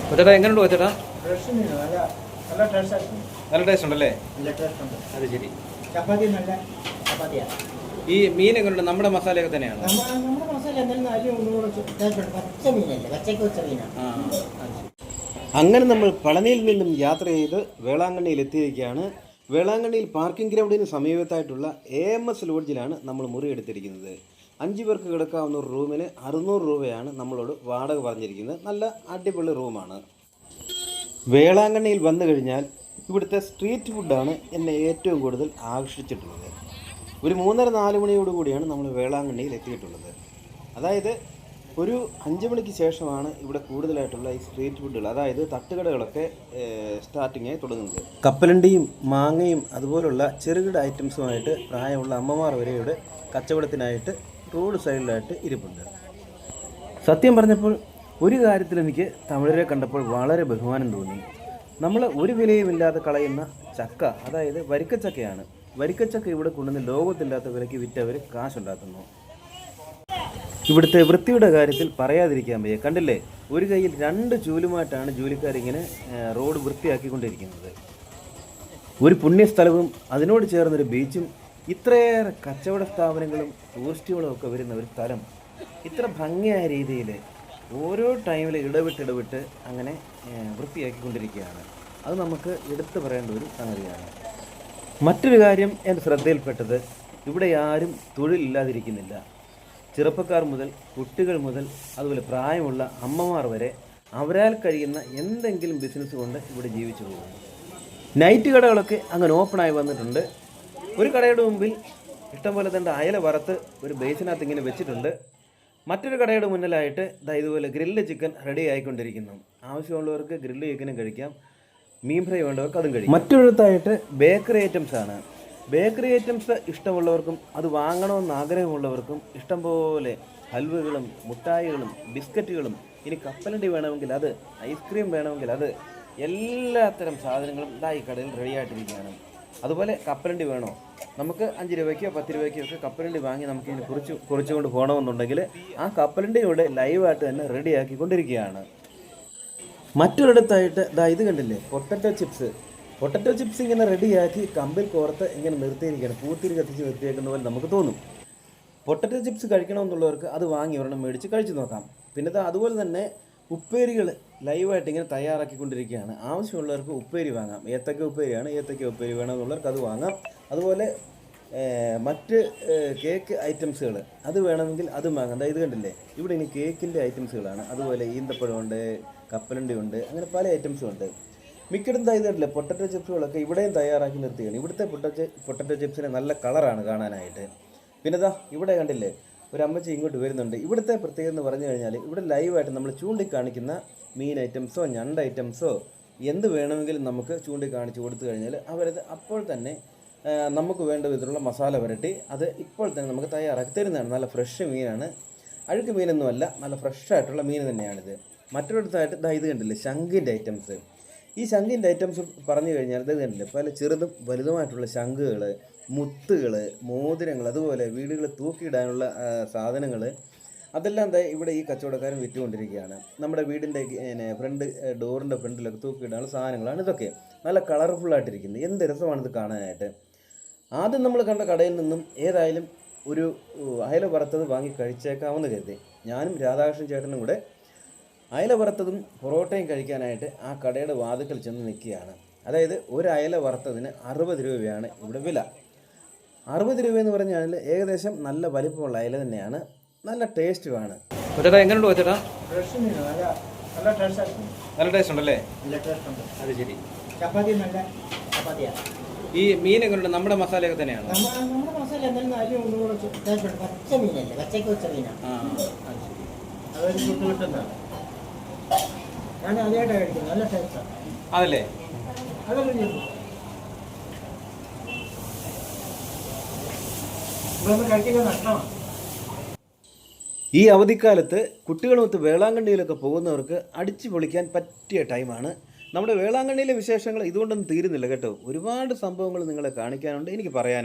ചേട്ടാ എങ്ങനെയുണ്ട് ചേട്ടാ? ഫ്രഷ് മീൻ നല്ല നല്ല ടേസ്റ്റ് ആയിരിക്കും. നല്ല ടേസ്റ്റ് ഉണ്ടല്ലേ? നല്ല ടേസ്റ്റ് ഉണ്ട്. അത് ശരി. ചപ്പാത്തി നല്ല ചപ്പാത്തിയാണ്. ഈ മീൻ എങ്ങനെയുണ്ട്? നമ്മുടെ മസാലയൊക്കെ തന്നെയാണ്? നമ്മുടെ മസാല എന്തായാലും അരി ഒന്നുകൂടെ ടേസ്റ്റ് ഉണ്ട്. പച്ച മീനല്ലേ, പച്ചയ്ക്ക് വെച്ച മീനാണ്. അങ്ങനെ നമ്മൾ പളനിയിൽ നിന്നും യാത്ര ചെയ്ത് വേളാങ്കണ്ണിയിൽ എത്തിയിരിക്കുകയാണ്. വേളാങ്കണ്ണിയിൽ പാർക്കിംഗ് ഗ്രൗണ്ടിന് സമീപത്തായിട്ടുള്ള AMS ലോഡ്ജിലാണ് നമ്മൾ മുറി എടുത്തിരിക്കുന്നത്. 5 പേർക്ക് കിടക്കാവുന്ന ഒരു റൂമിന് 600 രൂപയാണ് നമ്മളോട് വാടക പറഞ്ഞിരിക്കുന്നത്. നല്ല അടിപൊളി റൂമാണ്. വേളാങ്കണ്ണിയിൽ വന്നു കഴിഞ്ഞാൽ ഇവിടുത്തെ സ്ട്രീറ്റ് ഫുഡാണ് എന്നെ ഏറ്റവും കൂടുതൽ ആകർഷിച്ചിട്ടുള്ളത്. ഒരു 3:30-4 മണിയോടുകൂടിയാണ് നമ്മൾ വേളാങ്കണ്ണിയിൽ എത്തിയിട്ടുള്ളത്. അതായത് ഒരു 5 മണിക്ക് ശേഷമാണ് ഇവിടെ കൂടുതലായിട്ടുള്ള ഈ സ്ട്രീറ്റ് ഫുഡുകൾ, അതായത് തട്ടുകടകളൊക്കെ സ്റ്റാർട്ടിങ്ങായി തുടങ്ങുന്നത്. കപ്പലണ്ടിയും മാങ്ങയും അതുപോലുള്ള ചെറുകിട ഐറ്റംസുമായിട്ട് പ്രായമുള്ള അമ്മമാർ വരെ ഇവിടെ കച്ചവടത്തിനായിട്ട് റോഡ് സൈഡിലായിട്ട് ഇരിപ്പുണ്ട്. സത്യം പറഞ്ഞപ്പോൾ ഒരു കാര്യത്തിൽ എനിക്ക് തമിഴരെ കണ്ടപ്പോൾ വളരെ ബഹുമാനം തോന്നി. നമ്മൾ ഒരു വിലയുമില്ലാതെ കളയുന്ന ചക്ക, അതായത് വരിക്കച്ചക്കയാണ്. വരിക്കച്ചക്ക ഇവിടെ കൊണ്ടുവന്ന് ലോകത്തില്ലാത്ത വിലയ്ക്ക് വിറ്റവർ കാശുണ്ടാക്കുന്നു. ഇവിടുത്തെ വൃത്തിയുടെ കാര്യത്തിൽ പറയാതിരിക്കാൻ വയ്യ. കണ്ടില്ലേ, ഒരു കയ്യിൽ 2 ചൂലുമായിട്ടാണ് ജോലിക്കാരിങ്ങനെ റോഡ് വൃത്തിയാക്കിക്കൊണ്ടിരിക്കുന്നത്. ഒരു പുണ്യസ്ഥലവും അതിനോട് ചേർന്നൊരു ബീച്ചും ഇത്രയേറെ കച്ചവട സ്ഥാപനങ്ങളും ടൂറിസ്റ്റുകളും ഒക്കെ വരുന്ന ഒരു സ്ഥലം ഇത്ര ഭംഗിയായ രീതിയിൽ ഓരോ ടൈമിൽ ഇടവിട്ട് അങ്ങനെ വൃത്തിയാക്കിക്കൊണ്ടിരിക്കുകയാണ്. അത് നമുക്ക് എടുത്തു പറയേണ്ട ഒരു സംഗതിയാണ്. മറ്റൊരു കാര്യം എൻ്റെ ശ്രദ്ധയിൽപ്പെട്ടത്, ഇവിടെ ആരും തൊഴിലില്ലാതിരിക്കുന്നില്ല. ചെറുപ്പക്കാർ മുതൽ കുട്ടികൾ മുതൽ അതുപോലെ പ്രായമുള്ള അമ്മമാർ വരെ അവരാൽ കഴിയുന്ന എന്തെങ്കിലും ബിസിനസ് കൊണ്ട് ഇവിടെ ജീവിച്ചു പോകുന്നു. നൈറ്റ് കടകളൊക്കെ അങ്ങനെ ഓപ്പണായി വന്നിട്ടുണ്ട്. ഒരു കടയുടെ മുമ്പിൽ ഇഷ്ടംപോലെ തന്നെ അയല വറുത്ത് ഒരു ബേസിനകത്ത് ഇങ്ങനെ വെച്ചിട്ടുണ്ട്. മറ്റൊരു കടയുടെ മുന്നിലായിട്ട് ഇതുപോലെ ഗ്രില്ല് ചിക്കൻ റെഡി ആയിക്കൊണ്ടിരിക്കുന്നു. ആവശ്യമുള്ളവർക്ക് ഗ്രില്ല് ചിക്കനും കഴിക്കാം, മീൻ ഫ്രൈ വേണ്ടവർക്ക് അതും കഴിക്കാം. മറ്റൊരിടത്തായിട്ട് ബേക്കറി ഐറ്റംസ് ആണ്. ബേക്കറി ഐറ്റംസ് ഇഷ്ടമുള്ളവർക്കും അത് വാങ്ങണമെന്ന് ആഗ്രഹമുള്ളവർക്കും ഇഷ്ടംപോലെ ഹൽവകളും മുട്ടായികളും ബിസ്ക്കറ്റുകളും, ഇനി കപ്പലണ്ടി വേണമെങ്കിൽ അത്, ഐസ്ക്രീം വേണമെങ്കിൽ അത്, എല്ലാത്തരം സാധനങ്ങളും ഈ കടയിൽ റെഡിയായിട്ടിരിക്കുകയാണ്. അതുപോലെ കപ്പലണ്ടി വേണോ, നമുക്ക് 5 രൂപയ്ക്കോ 10 രൂപയ്ക്കോ ഒക്കെ കപ്പലണ്ടി വാങ്ങി നമുക്കിതിന് കുറിച്ചുകൊണ്ട് പോകണമെന്നുണ്ടെങ്കിൽ ആ കപ്പലണ്ടി ഇവിടെ ലൈവായിട്ട് തന്നെ റെഡിയാക്കിക്കൊണ്ടിരിക്കുകയാണ്. മറ്റൊരിടത്തായിട്ട് ഇത് കണ്ടില്ലേ, പൊട്ടറ്റോ ചിപ്സ് ഇങ്ങനെ റെഡിയാക്കി കമ്പിൽ കോർത്ത് ഇങ്ങനെ നിർത്തിയിരിക്കുകയാണ്. പൂത്തിരി കത്തിച്ച് നിർത്തിയേക്കുന്ന പോലെ നമുക്ക് തോന്നും. പൊട്ടറ്റോ ചിപ്സ് കഴിക്കണമെന്നുള്ളവർക്ക് അത് വാങ്ങി ഒരെണ്ണം മേടിച്ച് കഴിച്ചു നോക്കാം. പിന്നെ അതുപോലെ തന്നെ ഉപ്പേരികൾ ലൈവായിട്ട് ഇങ്ങനെ തയ്യാറാക്കിക്കൊണ്ടിരിക്കുകയാണ്. ആവശ്യമുള്ളവർക്ക് ഉപ്പേരി വാങ്ങാം. ഏത്തക്ക ഉപ്പേരിയാണ്, ഏത്തക്ക ഉപ്പേരി വേണമെന്നുള്ളവർക്ക് അത് വാങ്ങാം. അതുപോലെ മറ്റ് കേക്ക് ഐറ്റംസുകൾ അത് വേണമെങ്കിൽ അതും വാങ്ങാം. ഇത് കണ്ടില്ലേ, ഇവിടെ ഇനി കേക്കിൻ്റെ ഐറ്റംസുകളാണ്. അതുപോലെ ഈന്തപ്പഴമുണ്ട്, കപ്പലണ്ടി ഉണ്ട്, അങ്ങനെ പല ഐറ്റംസും ഉണ്ട്. മിക്കടും ഇത് കണ്ടില്ലേ, പൊട്ടറ്റോ ചിപ്സുകളൊക്കെ ഇവിടെയും തയ്യാറാക്കി നിർത്തുകയാണ്. ഇവിടുത്തെ പൊട്ടറ്റോ ചിപ്സിന് നല്ല കളറാണ് കാണാനായിട്ട്. പിന്നെ ഇവിടെ കണ്ടില്ലേ, ഒരു അമ്മച്ചി ഇങ്ങോട്ട് വരുന്നുണ്ട്. ഇവിടുത്തെ പ്രത്യേകത എന്ന് പറഞ്ഞു കഴിഞ്ഞാൽ ഇവിടെ ലൈവായിട്ട് നമ്മൾ ചൂണ്ടിക്കാണിക്കുന്ന മീൻ ഐറ്റംസോ ഞണ്ട് ഐറ്റംസോ എന്ത് വേണമെങ്കിലും നമുക്ക് ചൂണ്ടിക്കാണിച്ച് കൊടുത്തു കഴിഞ്ഞാൽ അവരത് അപ്പോൾ തന്നെ നമുക്ക് വേണ്ട വിധത്തിലുള്ള മസാല പുരട്ടി അത് ഇപ്പോൾ തന്നെ നമുക്ക് തയ്യാറാക്കി തരുന്നതാണ്. നല്ല ഫ്രഷ് മീനാണ്, അഴുക്ക് മീനൊന്നുമല്ല, നല്ല ഫ്രഷായിട്ടുള്ള മീൻ തന്നെയാണിത്. മറ്റൊരിടത്തായിട്ട് ഇത് കണ്ടില്ലേ, ശംഖിൻ്റെ ഐറ്റംസ്. ഈ ശംഖിൻ്റെ ഐറ്റംസ് പറഞ്ഞു കഴിഞ്ഞാൽ ഇത് കണ്ടില്ലേ, പല ചെറുതും വലുതുമായിട്ടുള്ള ശംഖുകൾ, മുത്തുകൾ, മോതിരങ്ങൾ, അതുപോലെ വീടുകൾ തൂക്കിയിടാനുള്ള സാധനങ്ങൾ, അതെല്ലാം ഇവിടെ ഈ കച്ചവടക്കാരൻ വിറ്റുകൊണ്ടിരിക്കുകയാണ്. നമ്മുടെ വീടിൻ്റെ ഡോറിൻ്റെ ഫ്രണ്ടിലൊക്കെ തൂക്കിയിടാനുള്ള സാധനങ്ങളാണ് ഇതൊക്കെ. നല്ല കളർഫുള്ളായിട്ടിരിക്കുന്നത്. എന്ത് രസമാണിത് കാണാനായിട്ട്. ആദ്യം നമ്മൾ കണ്ട കടയിൽ നിന്നും ഏതായാലും ഒരു അയല വറുത്തത് വാങ്ങി കഴിച്ചേക്കാമെന്ന് കരുതി ഞാനും രാധാകൃഷ്ണൻ ചേട്ടനും കൂടെ അയല വറുത്തതും പൊറോട്ടയും കഴിക്കാനായിട്ട് ആ കടയുടെ വാതിക്കൽ ചെന്ന് നിൽക്കുകയാണ്. അതായത് ഒരു അയല വറുത്തതിന് 60 രൂപയാണ് ഇവിടെ വില. 60 രൂപയെന്ന് പറഞ്ഞാൽ ഏകദേശം നല്ല വലിപ്പമുള്ള അയല തന്നെയാണ്, നല്ല ടേസ്റ്റുമാണ്. ചേട്ടാ എങ്ങനെയുണ്ട് ചേട്ടാ? ഫ്രഷ് മീൻ നല്ല ടേസ്റ്റ് ആയിരിക്കും. നല്ല ടേസ്റ്റ് ഉണ്ടല്ലേ? നല്ല ടേസ്റ്റ് ഉണ്ട്. അത് ശരി. ചപ്പാത്തി നല്ല ചപ്പാത്തിയാണ്. ഈ മീൻ എങ്ങനെയുണ്ട്? നമ്മുടെ മസാലയൊക്കെ തന്നെയാണ്? നമ്മുടെ മസാല എന്തായാലും അരി ഒന്നുകൂടെ ടേസ്റ്റ് ഉണ്ട്. പച്ച മീനല്ലേ, പച്ചയ്ക്ക് വെച്ച മീനാണ്. അതൊരു ചുട്ട് കിട്ടുന്നതാണ്. ഞാൻ ആദ്യമായിട്ടാണ് കഴിക്കുന്നത്. നല്ല ടേസ്റ്റാണ്. അതല്ലേ? അതൊക്കെ ചെയ്യുന്നു. ഇതൊന്നും കഴിക്കുന്നത് നഷ്ടമാണ്. ഈ അവധിക്കാലത്ത് കുട്ടികളുമൊത്ത് വേളാങ്കണ്ണിയിലൊക്കെ പോകുന്നവർക്ക് അടിച്ചു പൊളിക്കാൻ പറ്റിയ ടൈമാണ്. നമ്മുടെ വേളാങ്കണ്ണിയിലെ വിശേഷങ്ങൾ ഇതുകൊണ്ടൊന്നും തീരുന്നില്ല കേട്ടോ. ഒരുപാട് സംഭവങ്ങൾ നിങ്ങളെ കാണിക്കാനുണ്ട്, എനിക്ക് പറയാനുമുണ്ട്.